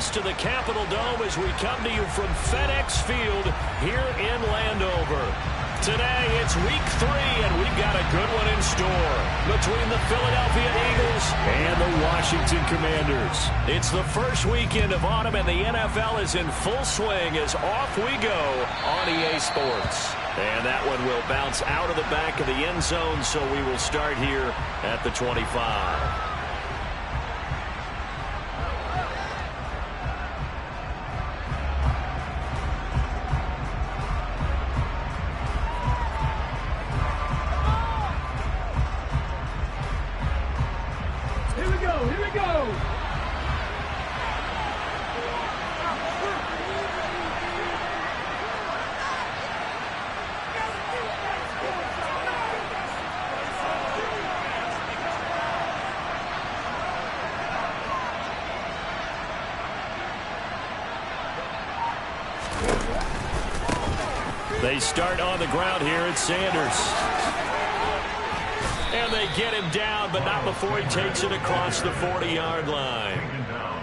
east of the Capitol Dome as we come to you from FedEx Field here in Landover. Today, it's week 3, and we've got a good one in store between the Philadelphia Eagles and the Washington Commanders. It's the first weekend of autumn, and the NFL is in full swing as off we go on EA Sports. And that one will bounce out of the back of the end zone, so we will start here at the 25. They start on the ground here. It's Sanders. And they get him down, but not before he takes it across the 40-yard line.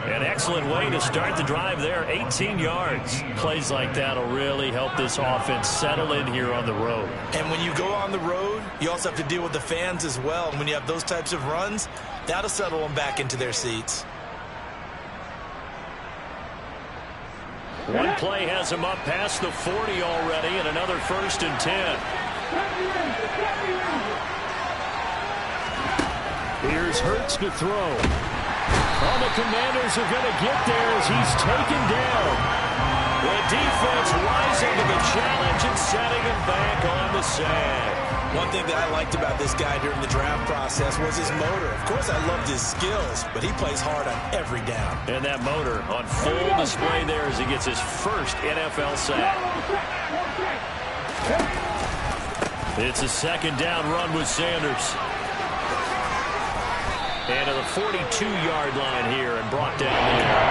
An excellent way to start the drive there, 18 yards. Plays like that will really help this offense settle in here on the road. And when you go on the road, you also have to deal with the fans as well. And when you have those types of runs, that'll settle them back into their seats. One play has him up past the 40 already, and another 1st and 10. Here's Hurts to throw. Oh, the Commanders are going to get there as he's taken down. The defense rising to the challenge and setting him back on the sand. One thing that I liked about this guy during the draft process was his motor. Of course, I loved his skills, but he plays hard on every down. And that motor on full display there as he gets his first NFL sack. It's a 2nd down run with Sanders. And to the 42-yard line here and brought down there.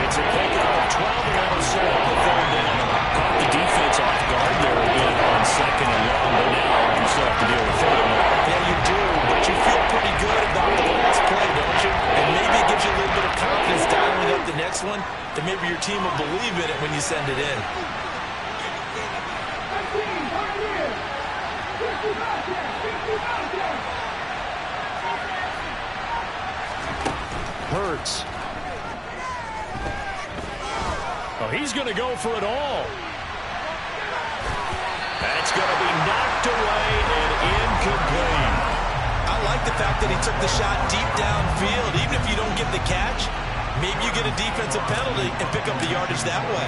It's a pickup of 12 and that'll set up the 3rd down. Caught the defense off guard there again on 2nd and long, but now you still have to deal with it. Yeah, you do, but you feel pretty good about the last play, don't you? And maybe it gives you a little bit of confidence dialing up the next one that maybe your team will believe in it when you send it in. Hurts. Oh, he's going to go for it all. That's going to be knocked away and incomplete. I like the fact that he took the shot deep downfield. Even if you don't get the catch, maybe you get a defensive penalty and pick up the yardage that way.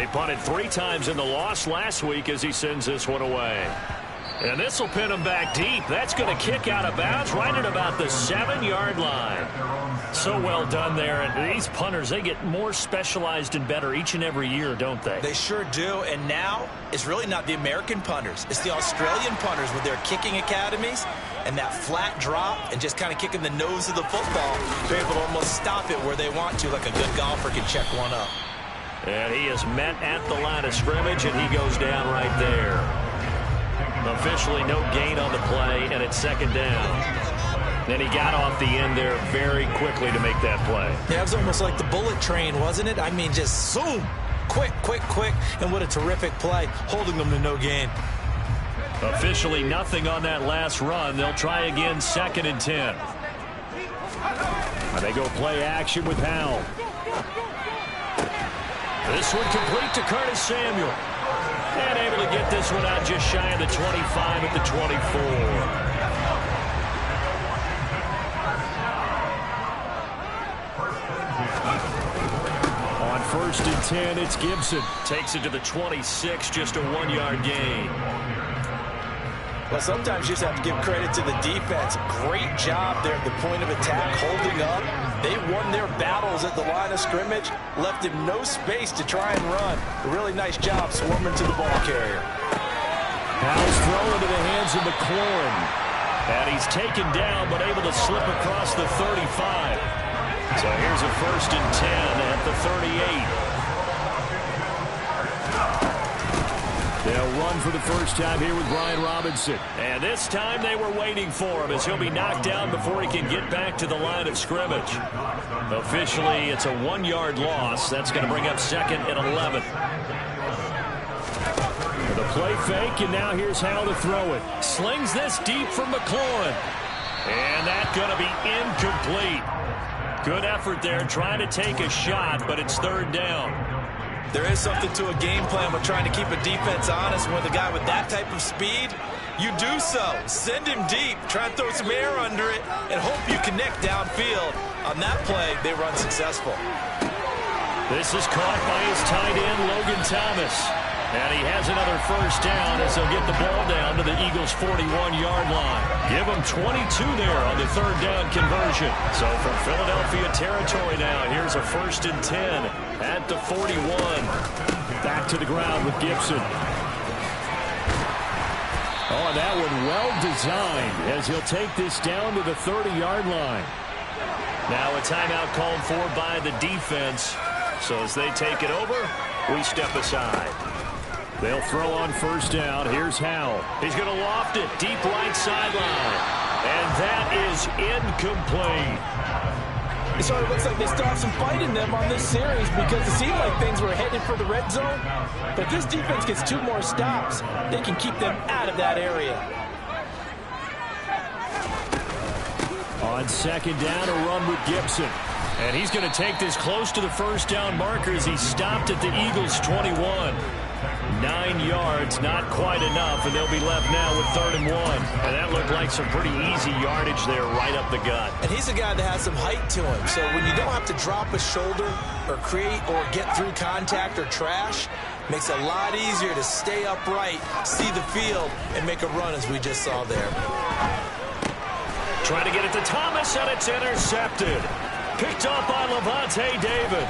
He punted 3 times in the loss last week as he sends this one away. And this will pin him back deep. That's going to kick out of bounds right at about the 7-yard line. So well done there. And these punters, they get more specialized and better each and every year, don't they? They sure do. And now it's really not the American punters. It's the Australian punters with their kicking academies and that flat drop and just kind of kicking the nose of the football. They're able to almost stop it where they want to, like a good golfer can check one up. And he is met at the line of scrimmage, and he goes down right there. Officially no gain on the play, and it's 2nd down. Then he got off the end there very quickly to make that play. Yeah, it was almost like the bullet train, wasn't it? I mean, just zoom, quick, quick, quick, and what a terrific play, holding them to no gain. Officially nothing on that last run. They'll try again, 2nd and 10. And they go play action with Howell. This one complete to Curtis Samuel. And able to get this one out just shy of the 25 at the 24. On 1st and 10, it's Gibson. Takes it to the 26, just a 1-yard gain. Well, sometimes you just have to give credit to the defense. Great job there at the point of attack, holding up. They won their battles at the line of scrimmage, left him no space to try and run. A really nice job swarming to the ball carrier. Howell's throw into the hands of McLaurin. And he's taken down, but able to slip across the 35. So here's a 1st and 10 at the 38. They'll run for the first time here with Brian Robinson. And this time they were waiting for him as he'll be knocked down before he can get back to the line of scrimmage. Officially, it's a 1-yard loss. That's going to bring up 2nd and 11. The play fake, and now here's Howell to throw it. Slings this deep from McLaurin. And that's going to be incomplete. Good effort there trying to take a shot, but it's 3rd down. There is something to a game plan with trying to keep a defense honest. With a guy with that type of speed, you do so. Send him deep, try and throw some air under it, and hope you connect downfield. On that play, they run successful. This is caught by his tight end, Logan Thomas. And he has another first down as he'll get the ball down to the Eagles' 41-yard line. Give him 22 there on the 3rd down conversion. So from Philadelphia territory now, here's a 1st and 10 at the 41. Back to the ground with Gibson. Oh, and that one well designed as he'll take this down to the 30-yard line. Now a timeout called for by the defense. So as they take it over, we step aside. They'll throw on first down. Here's Howell. He's going to loft it deep right sideline. And that is incomplete. It sort of looks like they still have some fight in them on this series because it seemed like things were headed for the red zone. But if this defense gets 2 more stops, they can keep them out of that area. On 2nd down, a run with Gibson. And he's going to take this close to the first down marker as he stopped at the Eagles' 21. 9 yards, not quite enough, and they'll be left now with 3rd and 1. And that looked like some pretty easy yardage there right up the gut. And he's a guy that has some height to him, so when you don't have to drop a shoulder or create or get through contact or trash, makes it a lot easier to stay upright, see the field, and make a run as we just saw there. Trying to get it to Thomas, and it's intercepted. Picked up by Levante David.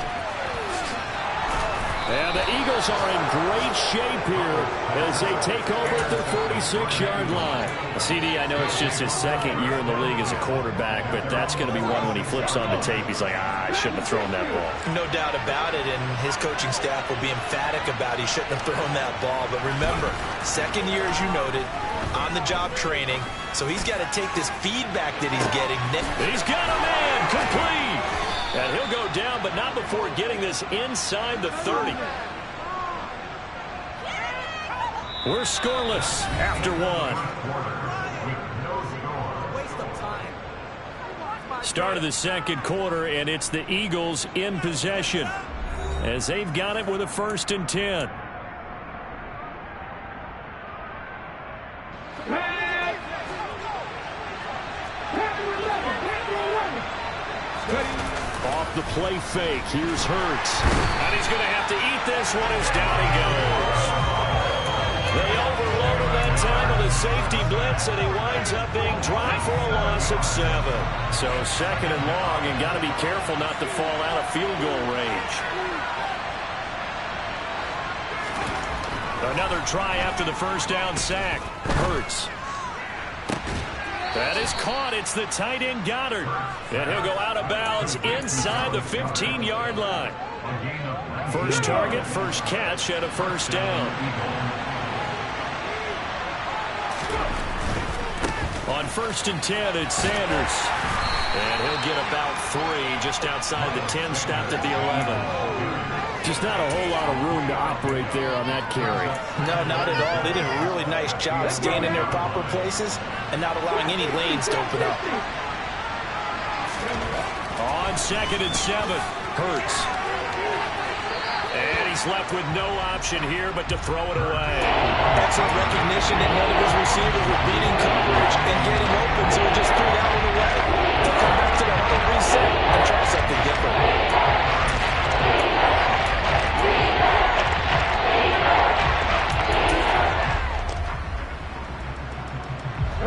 And the Eagles are in great shape here as they take over at their 46-yard line. CD, I know it's just his 2nd year in the league as a quarterback, but that's going to be one when he flips on the tape. He's like, I shouldn't have thrown that ball. No doubt about it, and his coaching staff will be emphatic about he shouldn't have thrown that ball. But remember, 2nd year, as you noted, on-the-job training, so he's got to take this feedback that he's getting. He's got a man, complete. And he'll go down, but not before getting this inside the 30. We're scoreless after 1. Start of the 2nd quarter, and it's the Eagles in possession as they've got it with a 1st and 10. Off the play fake, here's Hurts. And he's going to have to eat this one as down he goes. They overloaded that time with a safety blitz, and he winds up being dropped for a loss of 7. So 2nd and long, and got to be careful not to fall out of field goal range. Another try after the first down sack. Hurts. That is caught. It's the tight end Goddard. And he'll go out of bounds inside the 15-yard line. First target, first catch, and a first down. On 1st and 10, it's Sanders. And he'll get about 3 just outside the 10, stopped at the 11. Just not a whole lot of room to operate there on that carry. No, not at all. They did a really nice job staying in their proper places and not allowing any lanes to open up. On 2nd and 7, Hurts. And he's left with no option here but to throw it away. Excellent recognition that none of his receivers were beating coverage and getting open, so he just threw that one away. They'll come back to the huddle, reset, and try something different.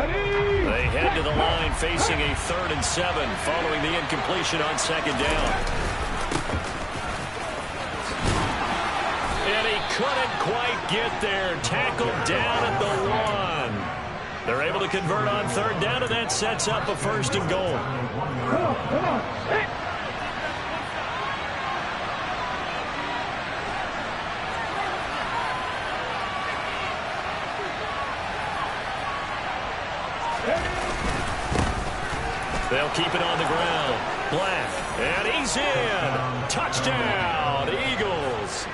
They head to the line facing a 3rd and 7 following the incompletion on 2nd down. And he couldn't quite get there. Tackled down at the 1. They're able to convert on 3rd down, and that sets up a 1st and goal. Come on. Hey. They'll keep it on the ground. Black, and he's in. Touchdown, Eagles.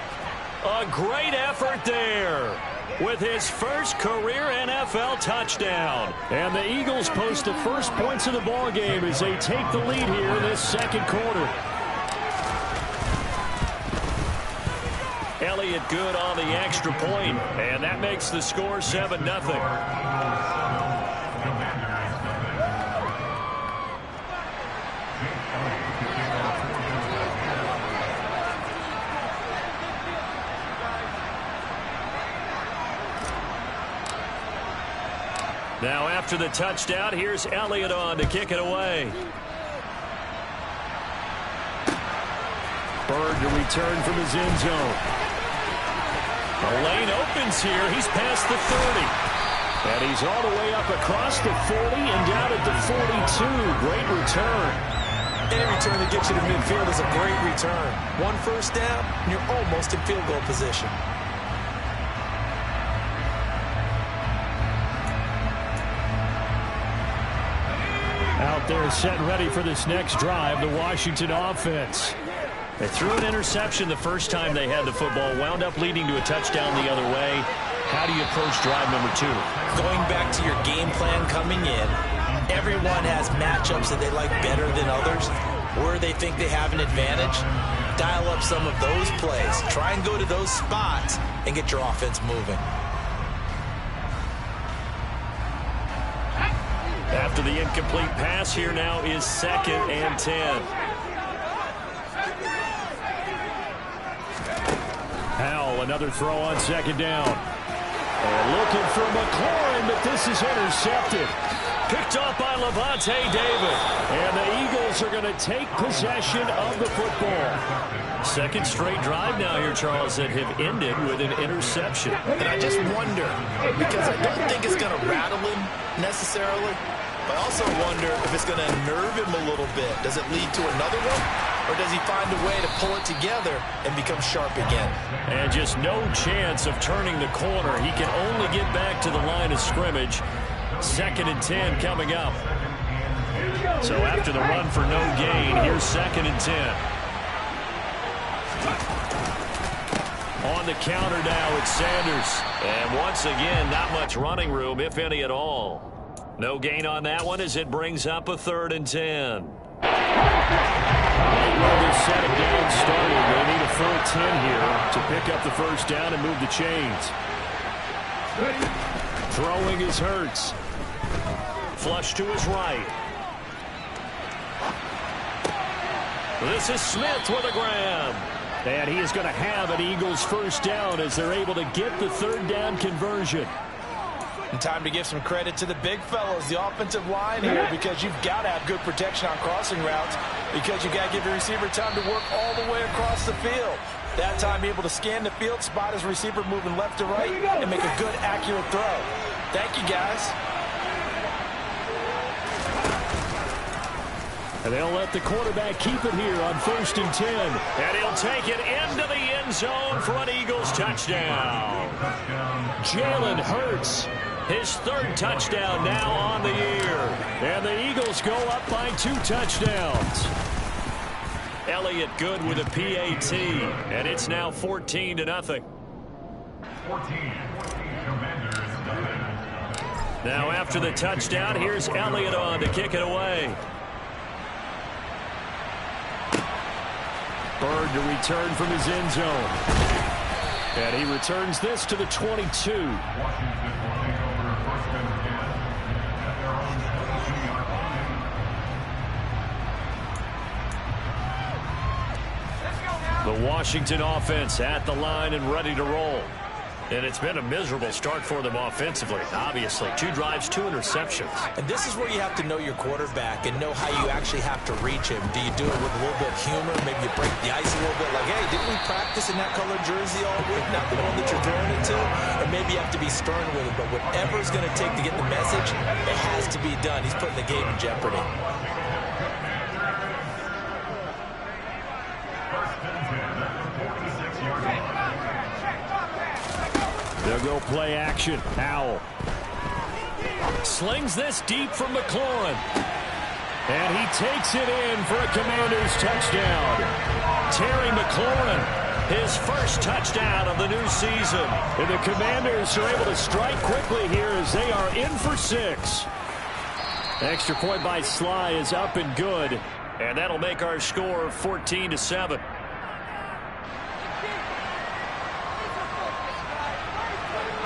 A great effort there with his first career NFL touchdown. And the Eagles post the first points of the ball game as they take the lead here in this second quarter. Elliott good on the extra point, and that makes the score 7-0. Now after the touchdown, here's Elliott on to kick it away. Bird to return from his end zone. The lane opens here. He's past the 30. And he's all the way up across the 40 and down at the 42. Great return. Any return that gets you to midfield is a great return. One first down, and you're almost in field goal position. Out there set and ready for this next drive, the Washington offense. They threw an interception the first time they had the football, wound up leading to a touchdown the other way. How do you approach drive number 2? Going back to your game plan coming in, everyone has matchups that they like better than others, where they think they have an advantage. Dial up some of those plays. Try and go to those spots and get your offense moving. After the incomplete pass, here now is 2nd and 10. Howell, another throw on 2nd down. And looking for McLaurin, but this is intercepted. Picked off by Levante David. And the Eagles are going to take possession of the football. Second straight drive now here, Charles, that have ended with an interception. And I just wonder, because I don't think it's going to rattle him necessarily, but I also wonder if it's going to nerve him a little bit. Does it lead to another one? Or does he find a way to pull it together and become sharp again? And just no chance of turning the corner. He can only get back to the line of scrimmage. 2nd and 10 coming up. So after the run for no gain, here's 2nd and 10. On the counter now, it's Sanders. And once again, not much running room, if any at all. No gain on that one as it brings up a 3rd and 10. This setting down started. They need a full 10 here to pick up the first down and move the chains. Throwing is Hurts. Flush to his right. This is Smith with a grab. And he is going to have an Eagles first down as they're able to get the 3rd down conversion. And time to give some credit to the big fellows, the offensive line here, because you've got to have good protection on crossing routes, because you've got to give your receiver time to work all the way across the field. That time, be able to scan the field, spot his receiver moving left to right, and make a good, accurate throw. Thank you, guys. And they'll let the quarterback keep it here on 1st and 10. And he'll take it into the end zone for an Eagles touchdown. Jalen Hurts, his 3rd touchdown now on the year. And the Eagles go up by 2 touchdowns. Elliott good with a PAT. And it's now 14-0. Now after the touchdown, here's Elliott on to kick it away. Bird to return from his end zone. And he returns this to the 22. The Washington offense at the line and ready to roll. And it's been a miserable start for them offensively, obviously. 2 drives, 2 interceptions. And this is where you have to know your quarterback and know how you actually have to reach him. Do you do it with a little bit of humor? Maybe you break the ice a little bit, like, hey, didn't we practice in that colored jersey all week? Not the one that you're throwing it to? And maybe you have to be stern with it. But whatever it's going to take to get the message, it has to be done. He's putting the game in jeopardy. They'll go play action. Howell slings this deep from McLaurin. And he takes it in for a Commanders touchdown. Terry McLaurin, his first touchdown of the new season. And the Commanders are able to strike quickly here as they are in for 6. Extra point by Sly is up and good. And that'll make our score 14-7.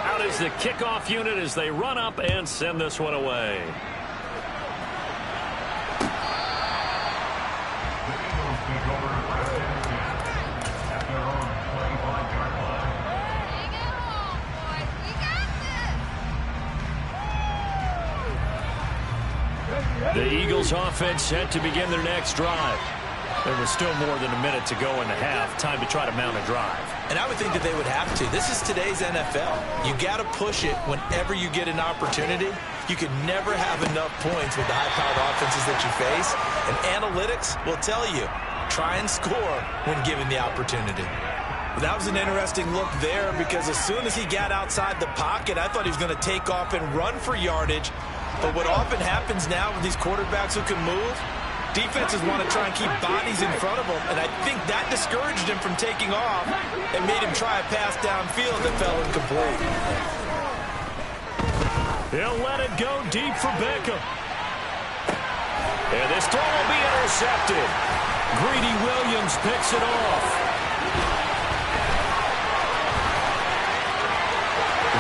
Out is the kickoff unit as they run up and send this one away. The Eagles offense set to begin their next drive. There was still more than a minute to go in the half. Time to try to mount a drive. And I would think that they would have to. This is today's NFL. You got to push it whenever you get an opportunity. You can never have enough points with the high-powered offenses that you face. And analytics will tell you, try and score when given the opportunity. But that was an interesting look there because as soon as he got outside the pocket, I thought he was going to take off and run for yardage. But what often happens now with these quarterbacks who can move, defenses want to try and keep bodies in front of them, and I think that discouraged him from taking off and made him try a pass downfield that fell incomplete. He'll let it go deep for Beckham. And this throw will be intercepted. Greedy Williams picks it off.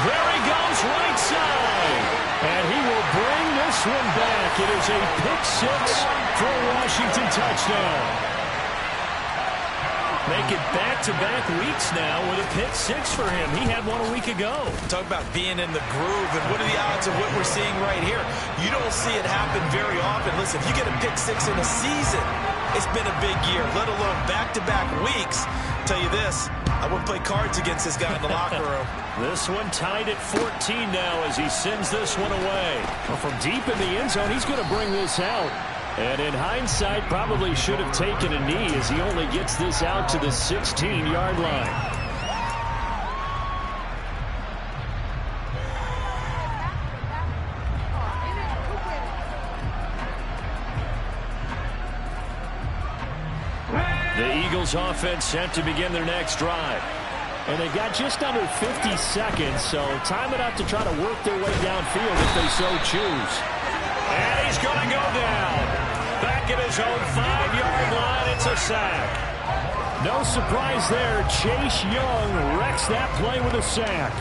There he goes right side. And he will bring this one back. It is a pick-6 for a Washington touchdown. Make it back-to-back weeks now with a pick-6 for him. He had one a week ago. Talk about being in the groove, and what are the odds of what we're seeing right here? You don't see it happen very often. Listen, if you get a pick-6 in a season, it's been a big year, let alone back-to-back weeks. I'll tell you this, I wouldn't play cards against this guy in the locker room. This one tied at 14 now as he sends this one away. Well, from deep in the end zone, he's going to bring this out. And in hindsight, probably should have taken a knee as he only gets this out to the 16-yard line. The Eagles offense set to begin their next drive. And they've got just under 50 seconds, so time enough to try to work their way downfield if they so choose. And he's going to go down. Back at his own 5-yard line, it's a sack. No surprise there. Chase Young wrecks that play with a sack.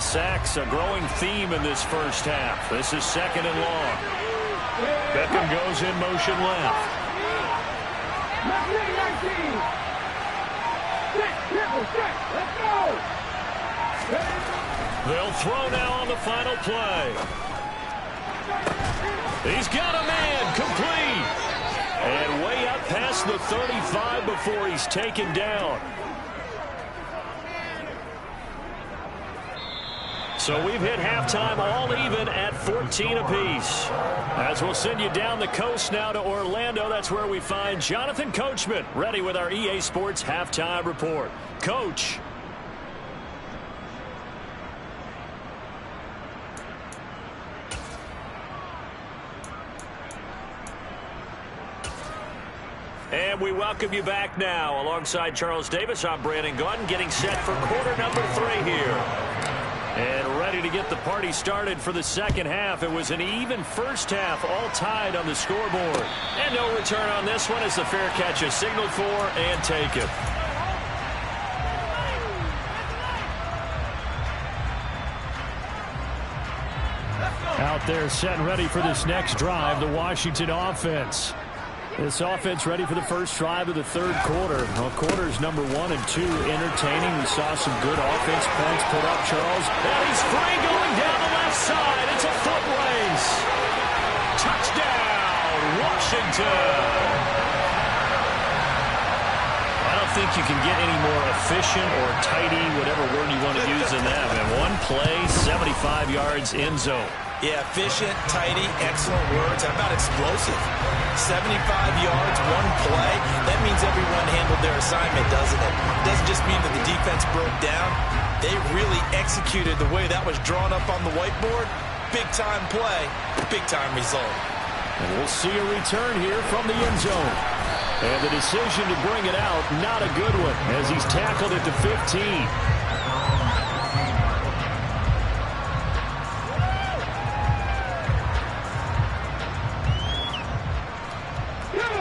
Sacks a growing theme in this first half. This is second and long. Beckham goes in motion left. They'll throw now on the final play. He's got a man, complete. And way up past the 35 before he's taken down. So we've hit halftime all even at 14 apiece. As we'll send you down the coast now to Orlando, that's where we find Jonathan Coachman ready with our EA Sports Halftime Report. Coach. And we welcome you back now. Alongside Charles Davis, I'm Brandon Gaudin, getting set for quarter number 3 here. And ready to get the party started for the second half. It was an even first half, all tied on the scoreboard. And no return on this one as the fair catch is signaled for and taken. Out there set and ready for this next drive, the Washington offense. This offense ready for the first drive of the third quarter. Well, quarters number 1 and 2 entertaining. We saw some good offense points put up, Charles. And he's free going down the left side. It's a foot race. Touchdown, Washington. I don't think you can get any more efficient or tidy, whatever word you want to use in that. Man, one play, 75 yards, end zone. Yeah, efficient, tidy, excellent words. How about explosive? 75 yards, one play. That means everyone handled their assignment, doesn't it? It doesn't just mean that the defense broke down. They really executed the way that was drawn up on the whiteboard. Big-time play, big-time result. And we'll see a return here from the end zone. And the decision to bring it out, not a good one, as he's tackled at the 15.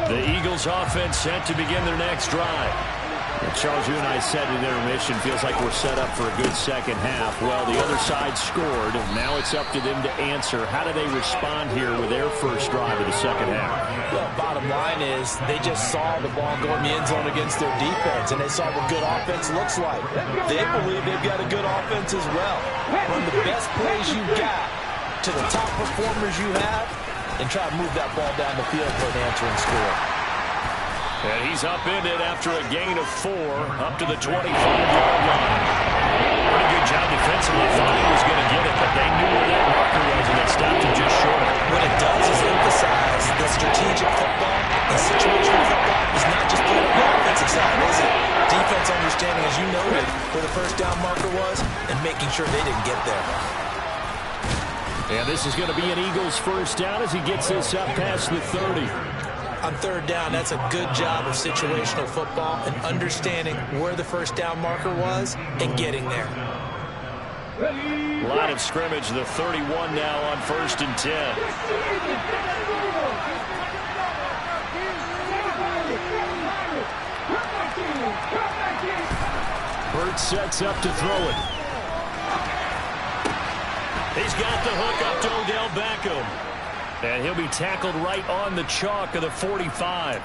The Eagles offense set to begin their next drive. Well, Charles, you and I said in intermission, feels like we're set up for a good second half. Well, the other side scored. Now it's up to them to answer. How do they respond here with their first drive of the second half? Well, bottom line is they just saw the ball go in the end zone against their defense, and they saw what good offense looks like. They believe they've got a good offense as well. Run the best plays you got to the top performers you have, and try to move that ball down the field for an answering score. And he's upended after a gain of 4 up to the 25-yard line. Pretty good job defensively. Thought he was going to get it, but they knew where that marker was, and they stopped him just short. What it does is emphasize that strategic football and situational football is not just playing on the offensive side, is it? Defense understanding, as you noted, where the first down marker was and making sure they didn't get there. And this is going to be an Eagles first down as he gets this up past the 30. On third down, that's a good job of situational football and understanding where the first down marker was and getting there. Line of scrimmage, the 31 now on 1st and 10. Burt sets up to throw it. He's got the hook up to Odell Beckham. And he'll be tackled right on the chalk of the 45.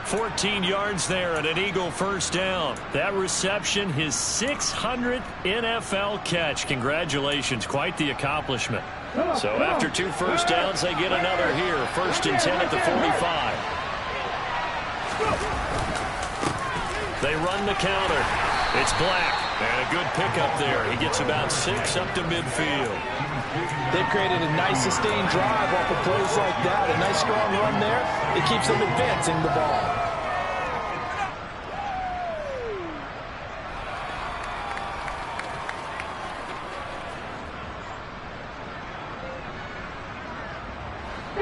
14 yards there and an Eagle first down. That reception, his 600th NFL catch. Congratulations. Quite the accomplishment. So after 2 first downs, they get another here. 1st and 10 at the 45. They run the counter. It's Black. And a good pickup there. He gets about 6 up to midfield. They've created a nice sustained drive off of plays like that. A nice strong run there. It keeps them advancing the ball.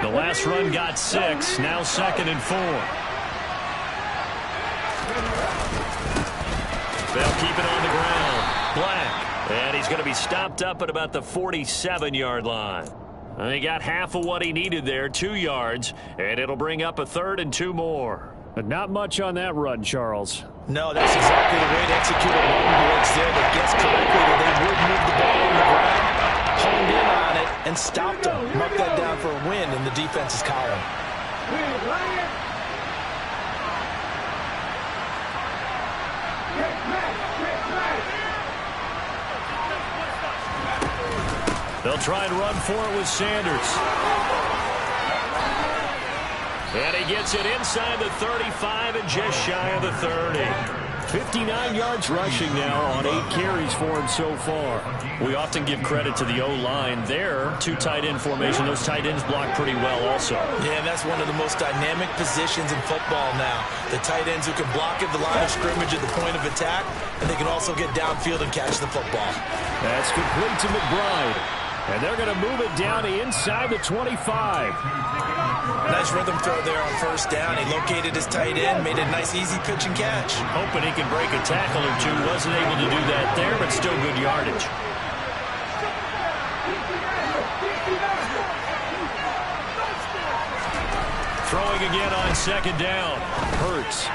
The last run got 6. Now 2nd and 4. They'll keep it on the ground. Black. And he's going to be stopped up at about the 47-yard line. He got half of what he needed there, 2 yards, and it'll bring up a 3rd and 2 more. But not much on that run, Charles. No, that's exactly the way to execute a run blitz there. They guessed correctly that they would move the ball on the ground, honed in on it, and stopped them. Mark that down for a win in the defense's column. They'll try and run for it with Sanders. And he gets it inside the 35 and just shy of the 30. 59 yards rushing now on 8 carries for him so far. We often give credit to the O-line there. 2 tight end formation. Those tight ends block pretty well also. Yeah, and that's one of the most dynamic positions in football now. The tight ends who can block at the line of scrimmage at the point of attack, and they can also get downfield and catch the football. That's complete to McBride. And they're going to move it down inside the 25. Nice rhythm throw there on 1st down. He located his tight end, made a nice easy pitch and catch. Hoping he can break a tackle or 2. Wasn't able to do that there, but still good yardage. Throwing again on 2nd down. Hurts.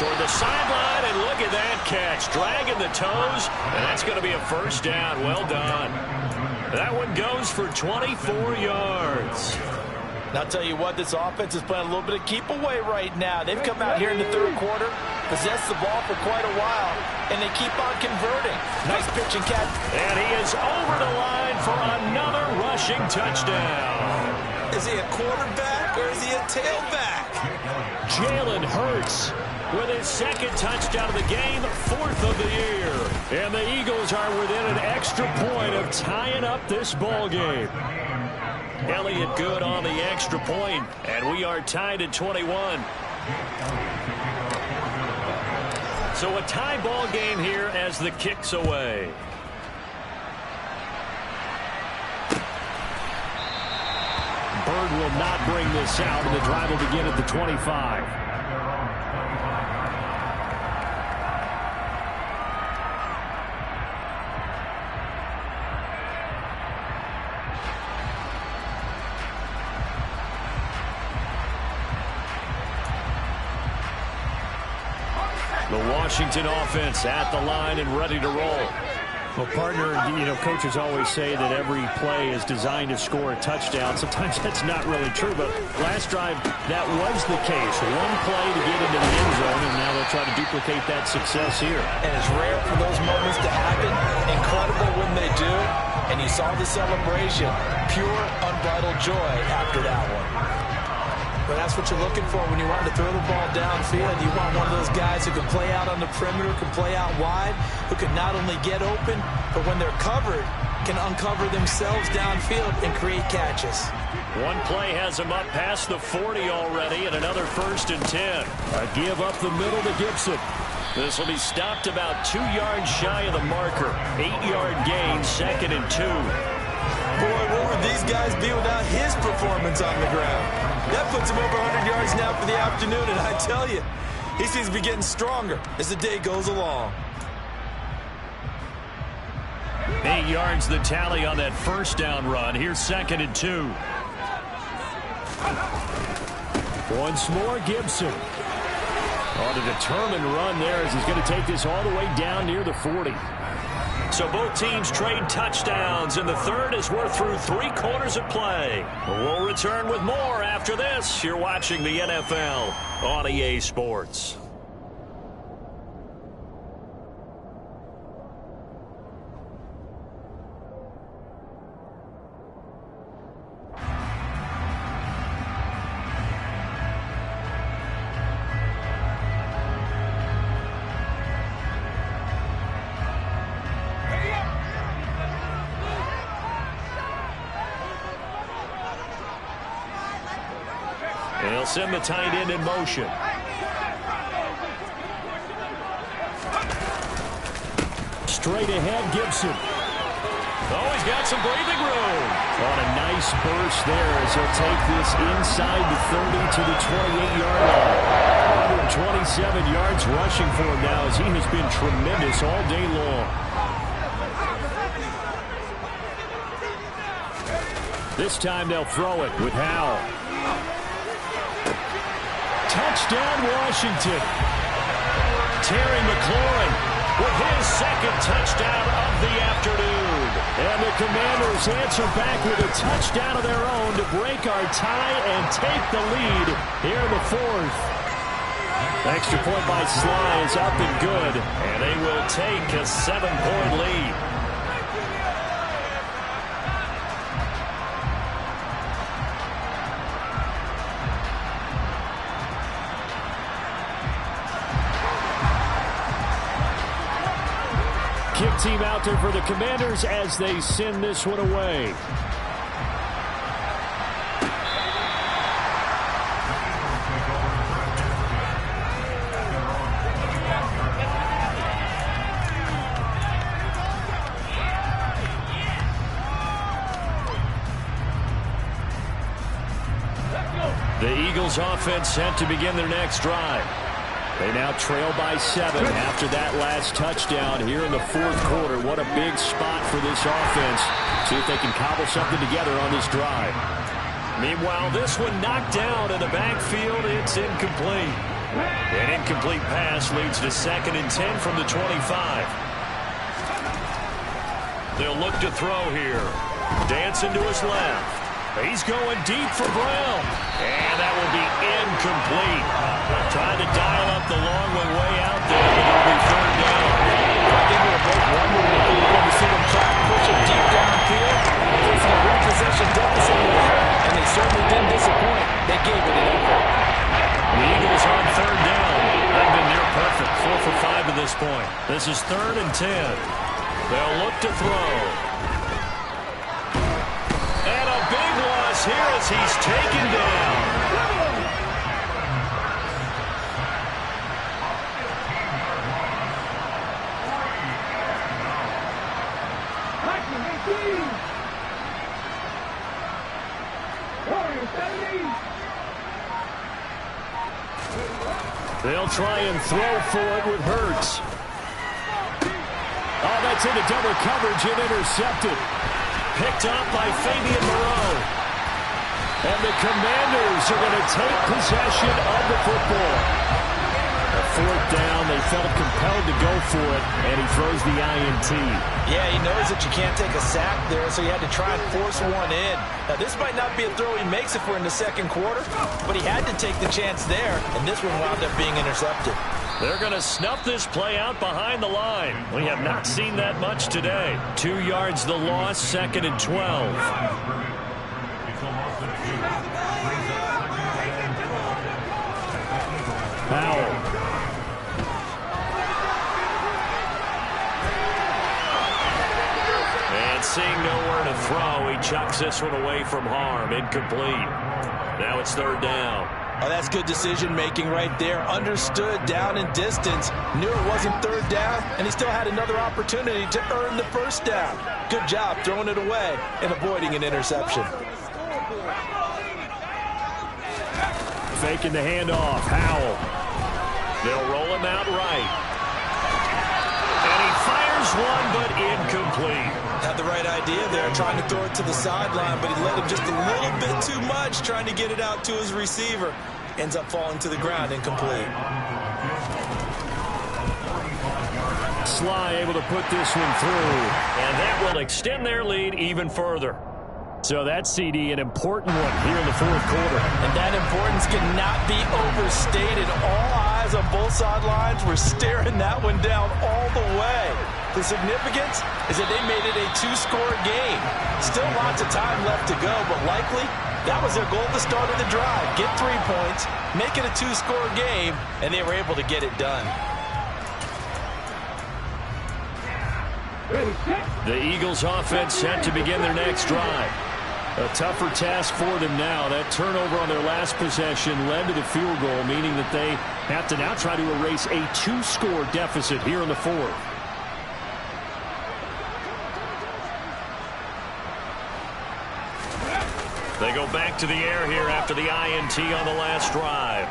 Toward the sideline, and look at that catch. Dragging the toes, and that's going to be a 1st down. Well done. That one goes for 24 yards. And I'll tell you what, this offense is playing a little bit of keep away right now. They've come out here in the 3rd quarter, possessed the ball for quite a while, and they keep on converting. Nice pitch and catch. And he is over the line for another rushing touchdown. Is he a quarterback or is he a tailback? Jalen Hurts with his second touchdown of the game, 4th of the year. And the Eagles are within an extra point of tying up this ball game. Elliott good on the extra point, and we are tied at 21. So a tie ball game here as the kick's away. Bird will not bring this out, and the drive will begin at the 25. The Washington offense at the line and ready to roll. Well, partner, coaches always say that every play is designed to score a touchdown. Sometimes that's not really true, but last drive, that was the case. One play to get into the end zone, and now they'll try to duplicate that success here. And it's rare for those moments to happen. Incredible when they do. And you saw the celebration. Pure, unbridled joy after that one. But that's what you're looking for when you want to throw the ball downfield. You want one of those guys who can play out on the perimeter, can play out wide, who can not only get open, but when they're covered, can uncover themselves downfield and create catches. One play has him up past the 40 already, and another 1st and 10. A give up the middle to Gibson. This will be stopped about 2 yards shy of the marker. 8-yard gain, 2nd and 2. Boy, what would these guys be without his performance on the ground? That puts him over 100 yards now for the afternoon, and I tell you, he seems to be getting stronger as the day goes along. 8 yards the tally on that 1st down run. Here's 2nd and 2. Once more, Gibson. On a determined run there as he's going to take this all the way down near the 40. So both teams trade touchdowns, and the third as we're through 3 quarters of play. We'll return with more after this. You're watching the NFL on EA Sports. They'll send the tight end in motion. Straight ahead, Gibson. Oh, he's got some breathing room. On a nice burst there as he'll take this inside the 30 to the 28-yard line. 127 yards rushing for him now as he has been tremendous all day long. This time they'll throw it with Howell. Touchdown, Washington. Terry McLaurin with his 2nd touchdown of the afternoon. And the Commanders answer back with a touchdown of their own to break our tie and take the lead here in the 4th. Extra point by Sly is up and good, and they will take a 7-point lead. Kick team out there for the Commanders as they send this one away. The Eagles offense set to begin their next drive. They now trail by 7 after that last touchdown here in the 4th quarter. What a big spot for this offense. See if they can cobble something together on this drive. Meanwhile, this one knocked down in the backfield. It's incomplete. An incomplete pass leads to 2nd and 10 from the 25. They'll look to throw here. Dancing to his left. He's going deep for Brown. And that will be incomplete. Trying to dial up the long one way out there. It'll be 3rd down. I think we were both wondering if we were going to see them try to push it deep downfield. Facing a one-possession deficit later, and they certainly didn't disappoint. They gave it an effort. The Eagles on 3rd down. They've been point. This is 3rd and 10. They'll look to throw. And a big loss here as he's taken down. They'll try and throw for it with Hurts. Oh, that's into double coverage and intercepted. Picked up by Fabian Moreau. And the Commanders are going to take possession of the football. A 4th down, they felt compelled to go for it, and he throws the INT. Yeah, he knows that you can't take a sack there, so he had to try and force one in. Now, this might not be a throw he makes if we're in the 2nd quarter, but he had to take the chance there, and this one wound up being intercepted. They're going to snuff this play out behind the line. We have not seen that much today. 2 yards the loss, 2nd and 12. Powell. And seeing nowhere to throw, he chucks this one away from harm. Incomplete. Now it's 3rd down. Oh, that's good decision-making right there. Understood down and distance. Knew it wasn't 3rd down, and he still had another opportunity to earn the 1st down. Good job throwing it away and avoiding an interception. Faking the handoff. Howell. They'll roll him out right. And he fires one, but incomplete. Had the right idea there, trying to throw it to the sideline, but he let him just a little bit too much, trying to get it out to his receiver. Ends up falling to the ground, incomplete. Sly able to put this one through, and that will extend their lead even further. So that's, CD, an important one here in the 4th quarter. And that importance cannot be overstated. All eyes on both sidelines were staring that one down all the way. The significance is that they made it a 2-score game. Still lots of time left to go, but likely that was their goal at the start of the drive. Get 3 points, make it a 2-score game, and they were able to get it done. The Eagles offense set to begin their next drive. A tougher task for them now. That turnover on their last possession led to the field goal, meaning that they have to now try to erase a 2-score deficit here in the 4th. They go back to the air here after the INT on the last drive.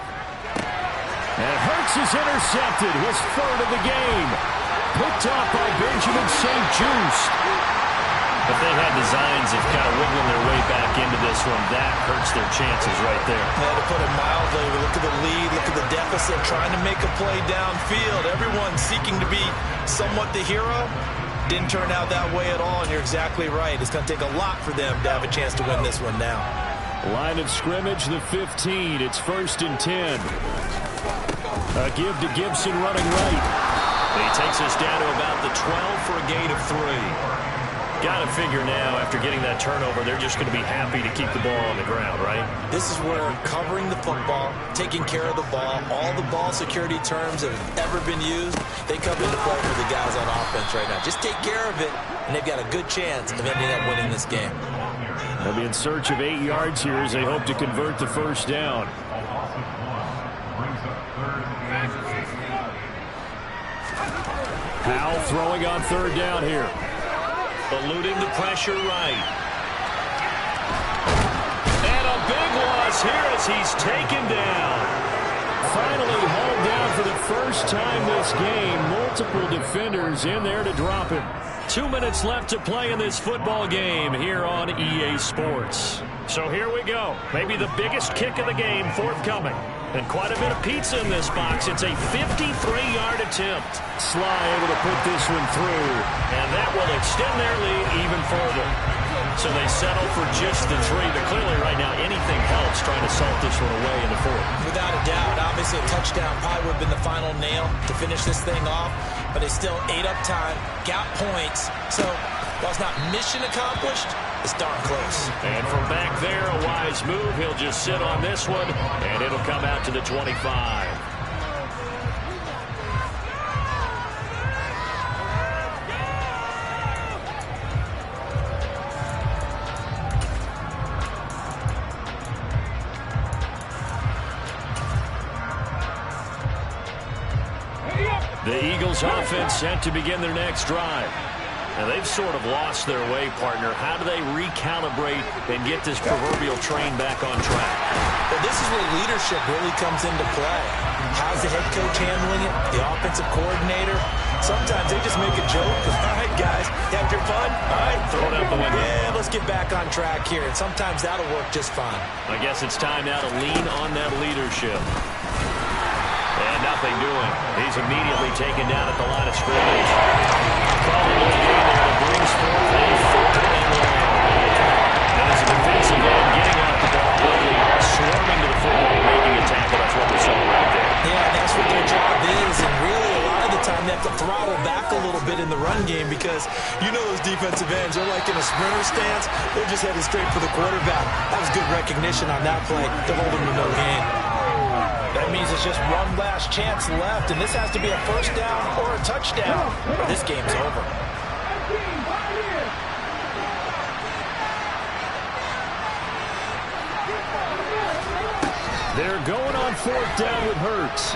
And Hurts is intercepted, his 3rd of the game. Picked up by Benjamin St-Juste. If they had designs of kind of wiggling their way back into this one, that hurts their chances right there. Yeah, to put it mildly, look at the lead, look at the deficit, trying to make a play downfield. Everyone seeking to be somewhat the hero. Didn't turn out that way at all, and you're exactly right. It's going to take a lot for them to have a chance to win this one now. Line of scrimmage, the 15. It's 1st and 10. A give to Gibson running right. He takes us down to about the 12 for a gain of 3. Got to figure now, after getting that turnover, they're just going to be happy to keep the ball on the ground, right? This is where covering the football, taking care of the ball, all the ball security terms that have ever been used, they come into play for the guys on offense right now. Just take care of it, and they've got a good chance of ending up winning this game. They'll be in search of 8 yards here as they hope to convert the 1st down. Powell throwing on 3rd down here. Eluding the pressure right. And a big loss here as he's taken down. Finally hauled down for the first time this game. Multiple defenders in there to drop him. 2 minutes left to play in this football game here on EA Sports. So here we go. Maybe the biggest kick of the game forthcoming. And quite a bit of pizza in this box. It's a 53-yard attempt. Sly able to put this one through. And that will extend their lead even further. So they settle for just the 3. But clearly right now anything helps trying to salt this one away in the 4th. Without a doubt. Obviously a touchdown probably would have been the final nail to finish this thing off. But they still ate up time, got points. So while it's not mission accomplished, it's darn close. And from back there, a wise move. He'll just sit on this one, and it'll come out to the 25. The Eagles offense set to begin their next drive. Now, they've sort of lost their way, partner. How do they recalibrate and get this proverbial train back on track? Well, this is where leadership really comes into play. How's the head coach handling it? The offensive coordinator? Sometimes they just make a joke. All right, guys, you have your fun? All right, throw it out the window. Yeah, let's get back on track here. And sometimes that'll work just fine. I guess it's time now to lean on that leadership. And nothing doing. He's immediately taken down at the line of scrimmage. Calling the game there, it brings forth a 4th and long. And as a defensive end, getting out the ball quickly, swarming to the football, making a tackle. That's what we saw right there. Yeah, that's what their job is. And really, a lot of the time, they have to throttle back a little bit in the run game because you know those defensive ends, they're like in a sprinter stance. They're just headed straight for the quarterback. That was good recognition on that play to hold him to no gain. That means it's just one last chance left, and this has to be a first down or a touchdown, or this game's over. They're going on 4th down with Hurts.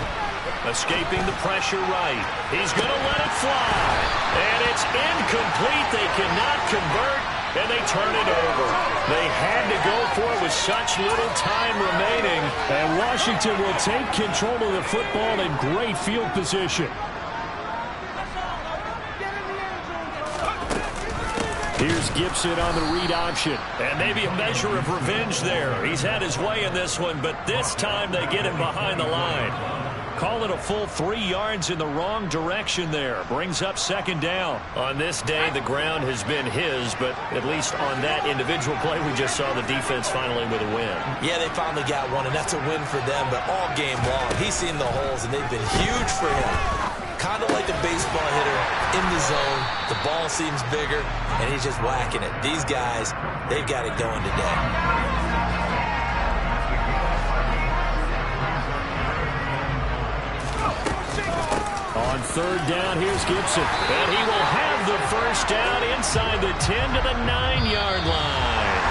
Escaping the pressure right. He's going to let it fly. And it's incomplete. They cannot convert, and they turn it over. They had to go for it with such little time remaining. And Washington will take control of the football in great field position. Here's Gibson on the read option. And maybe a measure of revenge there. He's had his way in this one, but this time they get him behind the line. Call it a full 3 yards in the wrong direction there. Brings up 2nd down. On this day, the ground has been his, but at least on that individual play, we just saw the defense finally with a win. Yeah, they finally got one, and that's a win for them, but all game long, he's seen the holes, and they've been huge for him. Kind of like a baseball hitter in the zone. The ball seems bigger, and he's just whacking it. These guys, they've got it going today. On 3rd down, here's Gibson. And he will have the first down inside the 10 to the 9-yard line.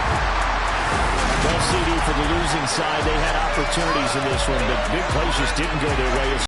Well, CD, for the losing side, they had opportunities in this one, but big plays just didn't go their way.